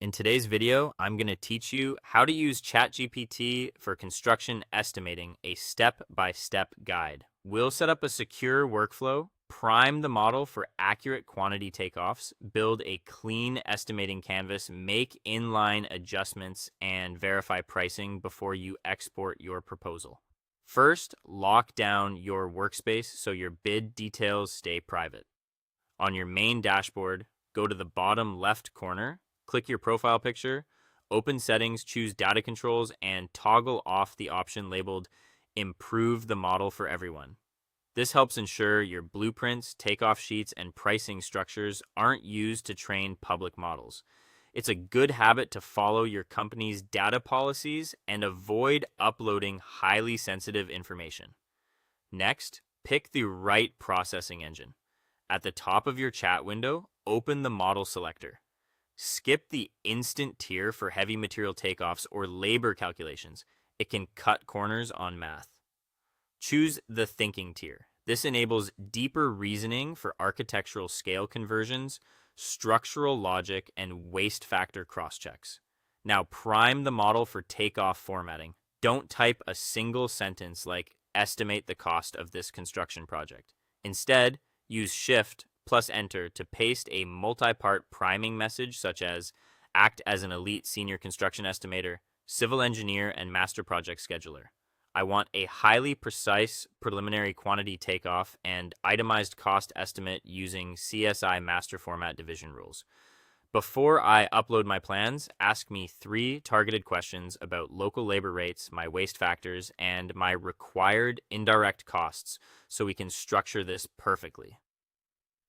In today's video, I'm going to teach you how to use ChatGPT for construction estimating, a step-by-step guide. We'll set up a secure workflow, prime the model for accurate quantity takeoffs, build a clean estimating canvas, make inline adjustments, and verify pricing before you export your proposal. First, lock down your workspace so your bid details stay private. On your main dashboard, go to the bottom left corner, click your profile picture, open settings, choose data controls, and toggle off the option labeled Improve the model for everyone. This helps ensure your blueprints, takeoff sheets, and pricing structures aren't used to train public models. It's a good habit to follow your company's data policies and avoid uploading highly sensitive information. Next, pick the right processing engine. At the top of your chat window, open the model selector. Skip the instant tier for heavy material takeoffs or labor calculations. It can cut corners on math. Choose the thinking tier. This enables deeper reasoning for architectural scale conversions, structural logic, and waste factor crosschecks. Now prime the model for takeoff formatting. Don't type a single sentence like estimate the cost of this construction project. Instead, use Shift plus Enter to paste a multi-part priming message such as act as an elite senior construction estimator, civil engineer, and master project scheduler. I want a highly precise preliminary quantity takeoff and itemized cost estimate using CSI master format division rules. Before I upload my plans, ask me 3 targeted questions about local labor rates, my waste factors, and my required indirect costs so we can structure this perfectly.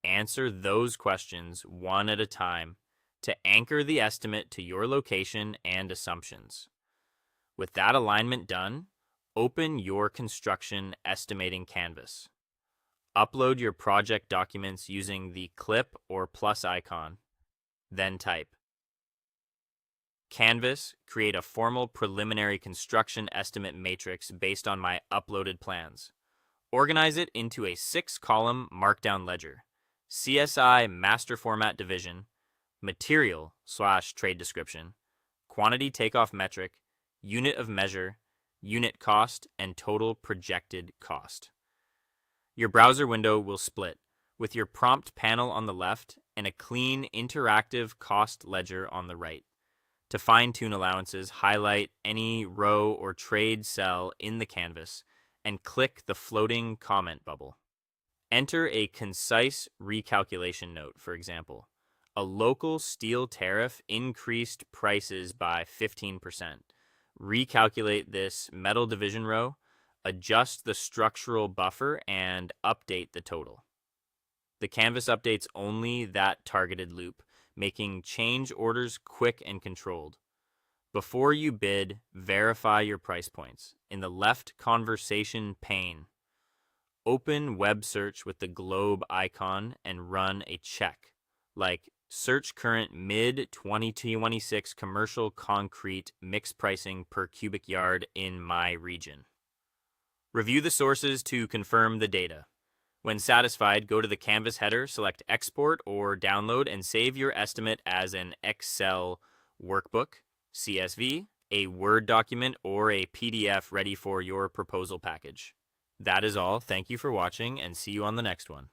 Answer those questions one at a time to anchor the estimate to your location and assumptions. With that alignment done, open your construction estimating canvas. Upload your project documents using the clip or plus icon. Then type. Canvas, create a formal preliminary construction estimate matrix based on my uploaded plans. Organize it into a 6-column markdown ledger. CSI master format division, material/trade description, quantity takeoff metric, unit of measure, unit cost, and total projected cost. Your browser window will split, with your prompt panel on the left and a clean interactive cost ledger on the right. To fine-tune allowances, highlight any row or trade cell in the canvas and click the floating comment bubble. Enter a concise recalculation note, for example. A local steel tariff increased prices by 15%. Recalculate this metal division row, adjust the structural buffer, and update the total. The canvas updates only that targeted loop, making change orders quick and controlled. Before you bid, verify your price points. In the left conversation pane, open web search with the globe icon and run a check, like search current mid-2026 commercial concrete mixed pricing per cubic yard in my region. Review the sources to confirm the data. When satisfied, go to the Canvas header, select Export or Download, and save your estimate as an Excel workbook, CSV, a Word document, or a PDF ready for your proposal package. That is all. Thank you for watching, and see you on the next one.